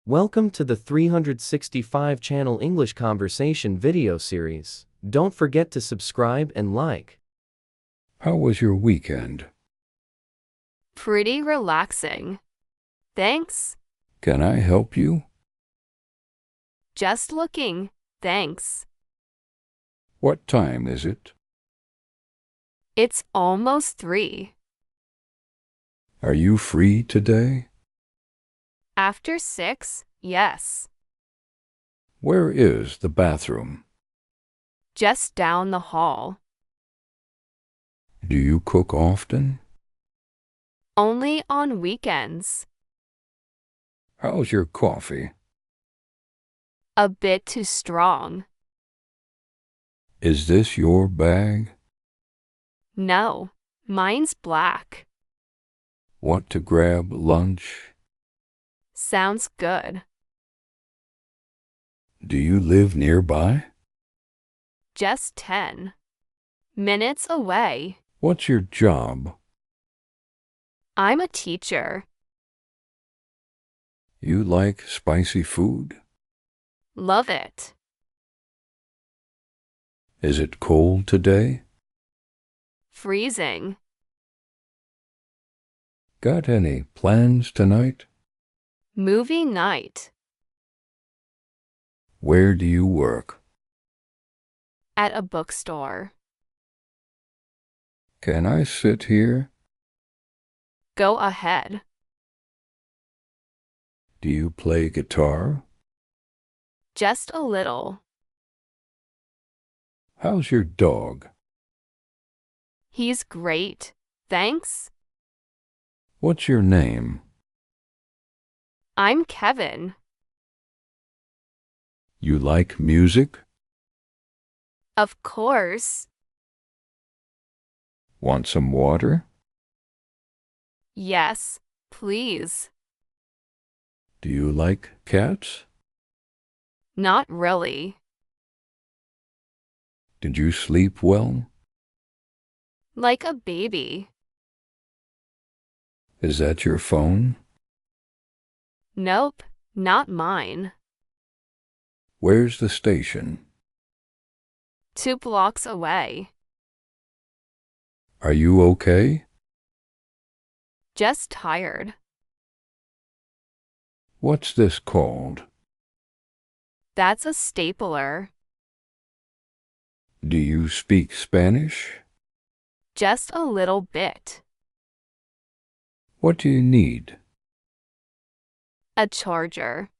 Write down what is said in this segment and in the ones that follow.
Welcome to the 365 channel English conversation video series. Don't forget to subscribe and like. How was your weekend? Pretty relaxing. Thanks. Can I help you? Just looking. Thanks. What time is it? It's almost 3. Are you free today? After 6, yes. Where is the bathroom? Just down the hall. Do you cook often? Only on weekends. How's your coffee? A bit too strong. Is this your bag? No, mine's black. Want to grab lunch? Sounds good. Do you live nearby? Just 10 minutes away. What's your job? I'm a teacher. You like spicy food? Love it. Is it cold today? Freezing. Got any plans tonight? Movie night. Where do you work? At a bookstore. Can I sit here? Go ahead. Do you play guitar? Just a little. How's your dog? He's great. Thanks. What's your name? I'm Kevin. You like music? Of course. Want some water? Yes, please. Do you like cats? Not really. Did you sleep well? Like a baby. Is that your phone? Nope, not mine. Where's the station? 2 blocks away. Are you okay? Just tired. What's this called? That's a stapler. Do you speak Spanish? Just a little bit. What do you need? A charger.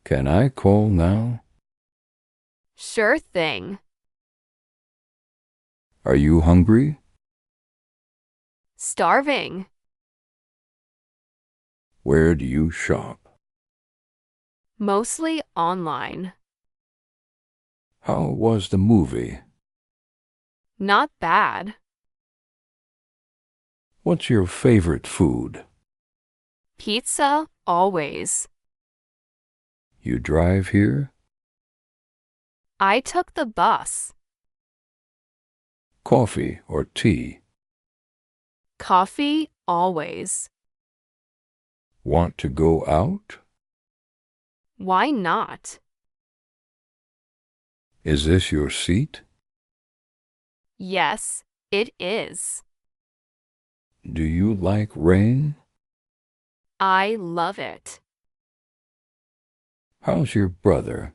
Can I call now? Sure thing. Are you hungry? Starving. Where do you shop? Mostly online. How was the movie? Not bad. What's your favorite food? Pizza, always. You drive here? I took the bus. Coffee or tea? Coffee, always. Want to go out? Why not? Is this your seat? Yes, it is. Do you like rain? I love it. How's your brother?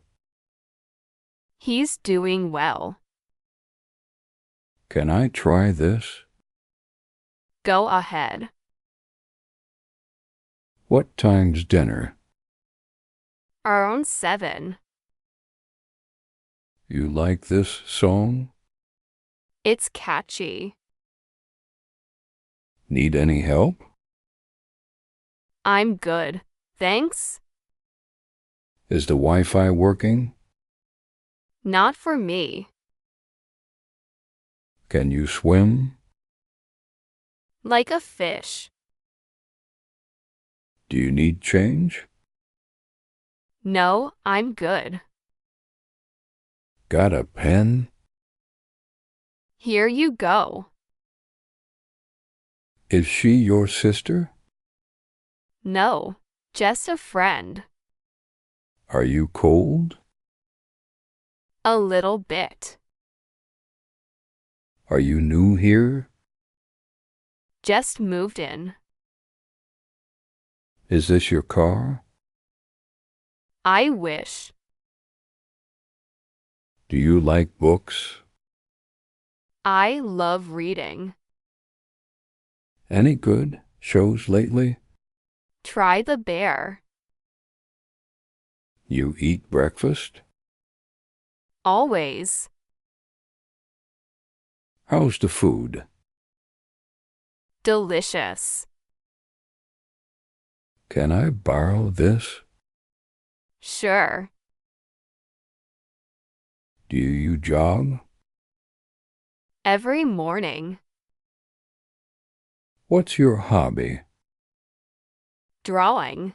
He's doing well. Can I try this? Go ahead. What time's dinner? Around 7. You like this song? It's catchy. Need any help? I'm good. Thanks. Is the Wi-Fi working? Not for me. Can you swim? Like a fish. Do you need change? No, I'm good. Got a pen? Here you go. Is she your sister? No, Just a friend. Are you cold? A little bit. Are you new here? Just moved in. Is this your car? I wish. Do you like books? I love reading. Any good shows lately? Try the bear. You eat breakfast? Always. How's the food? Delicious. Can I borrow this? Sure. Do you jog? Every morning. What's your hobby? Drawing.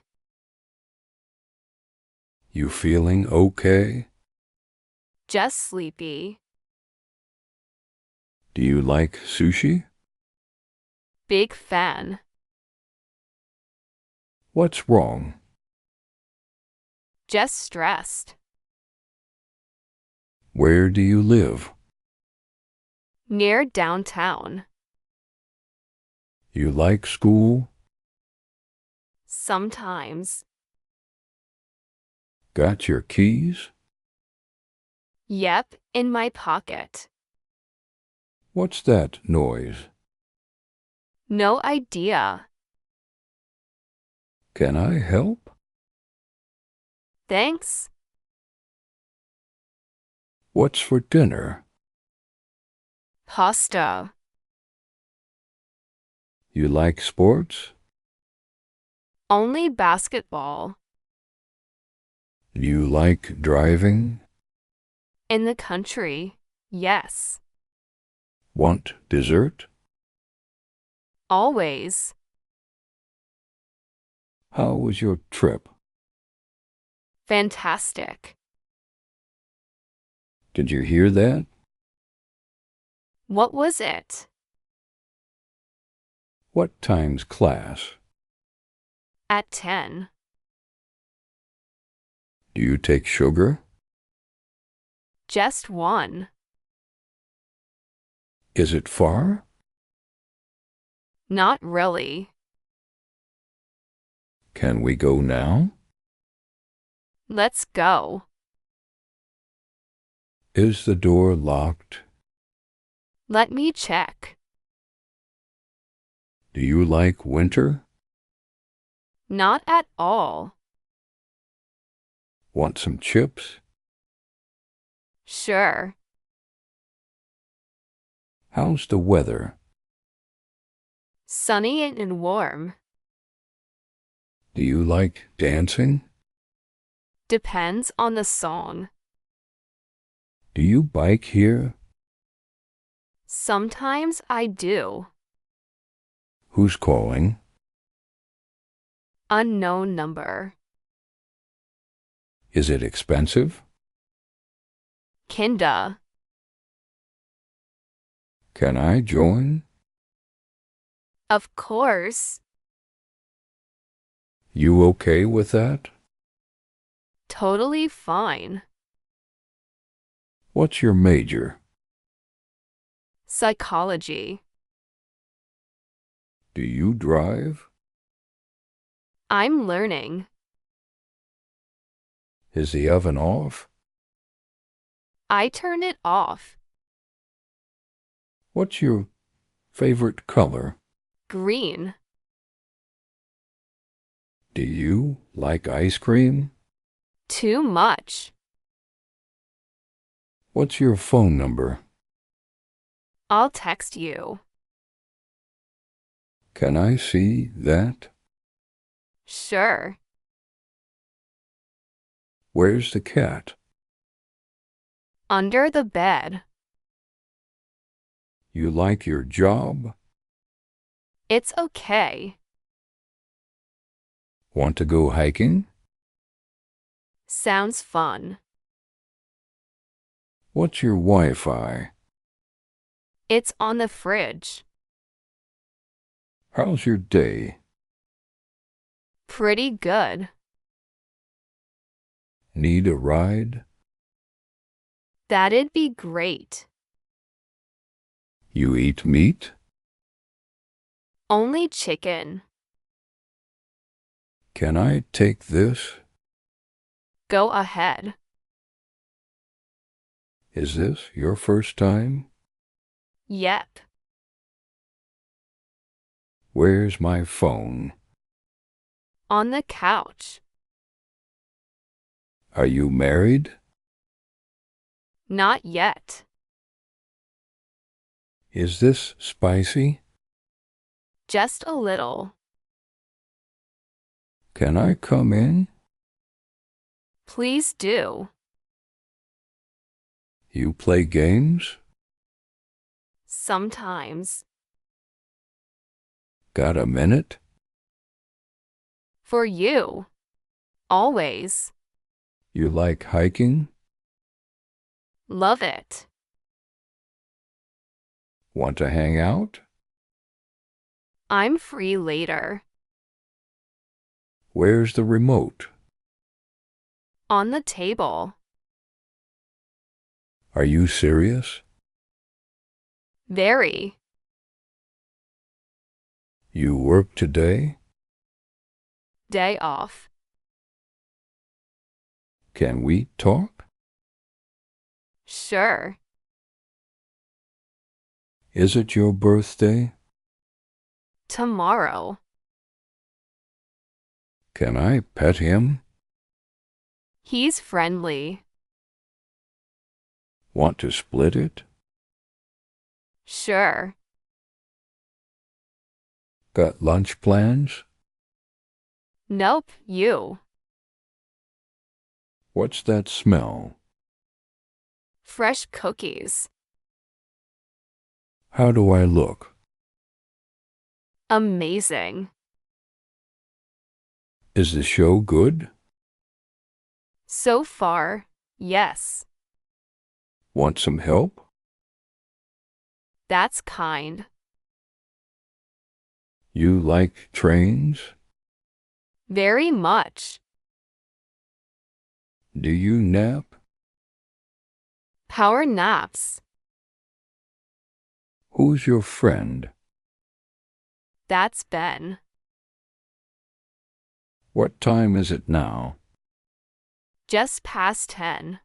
You feeling okay? Just sleepy. Do you like sushi? Big fan. What's wrong? Just stressed. Where do you live? Near downtown. You like school? Sometimes. Got your keys? Yep, in my pocket. What's that noise? No idea. Can I help? Thanks. What's for dinner? Pasta. You like sports? Only basketball. You like driving? In the country. Yes. Want dessert? Always. How was your trip? Fantastic. Did you hear that? What was it? What time's class? At 10. Do you take sugar? Just one. Is it far? Not really. Can we go now? Let's go. Is the door locked? Let me check. Do you like winter? Not at all. Want some chips? Sure. How's the weather? Sunny and warm. Do you like dancing? Depends on the song. Do you bike here? Sometimes I do. Who's calling? Unknown number. Is it expensive? Kinda. Can I join? Of course. You okay with that? Totally fine. What's your major? Psychology. Do you drive? I'm learning. Is the oven off? I turn it off. What's your favorite color? Green. Do you like ice cream? Too much. What's your phone number? I'll text you. Can I see that? Sure. Where's the cat? Under the bed. You like your job? It's okay. Want to go hiking? Sounds fun. What's your Wi-Fi? It's on the fridge. How's your day? Pretty good. Need a ride? That'd be great. You eat meat? Only chicken. Can I take this? Go ahead. Is this your first time? Yep. Where's my phone? On the couch. Are you married? Not yet. Is this spicy? Just a little. Can I come in? Please do. You play games? Sometimes. Got a minute? For you. Always. You like hiking? Love it. Want to hang out? I'm free later. Where's the remote? On the table. Are you serious? Very. You work today? Day off. Can we talk? Sure. Is it your birthday? Tomorrow. Can I pet him? He's friendly. Want to split it? Sure. Got lunch plans? Nope, you. What's that smell? Fresh cookies. How do I look? Amazing. Is the show good? So far, yes. Want some help? That's kind. You like trains? Very much. Do you nap? Power naps. Who's your friend? That's Ben. What time is it now? Just past 10.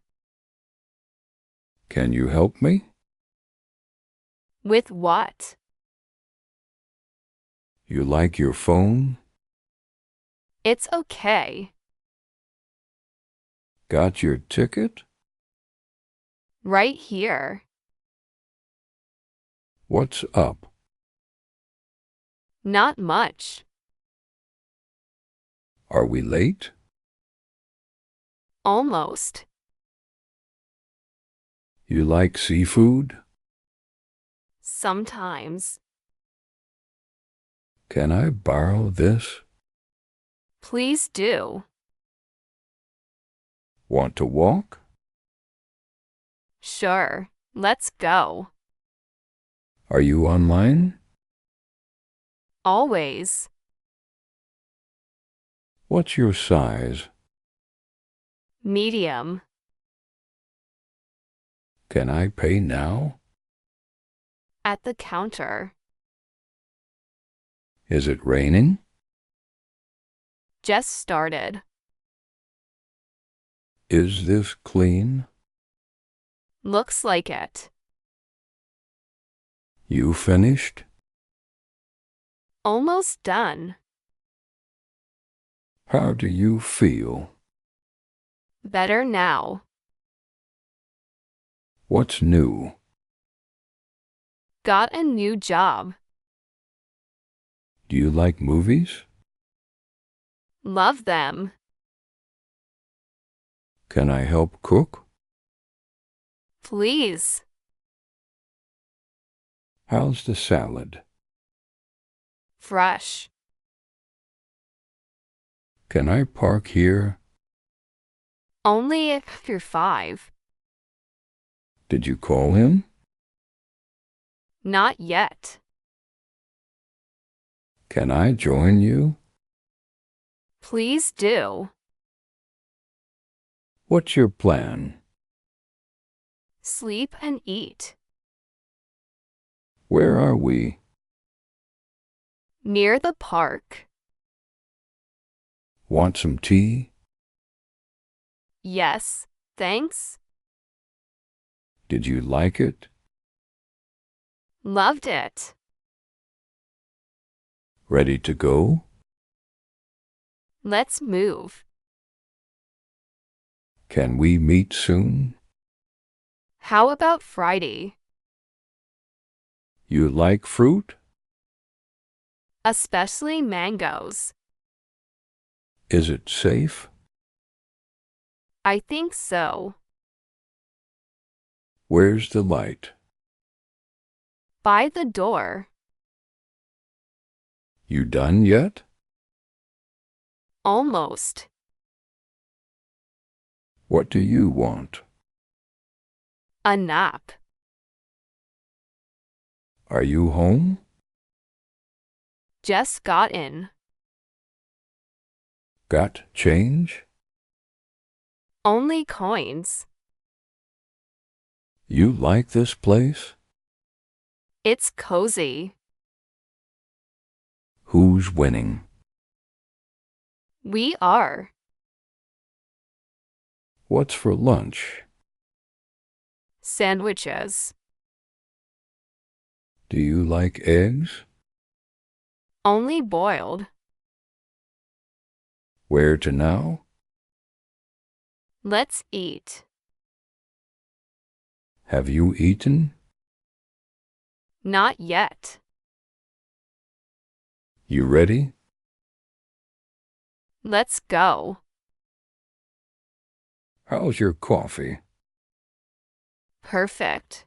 Can you help me? With what? You like your phone? It's okay. Got your ticket? Right here. What's up? Not much. Are we late? Almost. You like seafood? Sometimes. Can I borrow this? Please do. Want to walk? Sure. Let's go. Are you online? Always. What's your size? Medium. Can I pay now? At the counter. Is it raining? Just started. Is this clean? Looks like it. You finished? Almost done. How do you feel? Better now. What's new? Got a new job. Do you like movies? Love them. Can I help cook? Please. How's the salad? Fresh. Can I park here? Only if you're 5. Did you call him? Not yet. Can I join you? Please do. What's your plan? Sleep and eat. Where are we? Near the park. Want some tea? Yes, thanks. Did you like it? Loved it. Ready to go? Let's move. Can we meet soon? How about Friday? You like fruit? Especially mangoes. Is it safe? I think so. Where's the light? By the door. You done yet? Almost. What do you want? A nap. Are you home? Just got in. Got change? Only coins. You like this place? It's cozy. Who's winning? We are. What's for lunch? Sandwiches. Do you like eggs? Only boiled. Where to now? Let's eat. Have you eaten? Not yet. You ready? Let's go. How's your coffee? Perfect.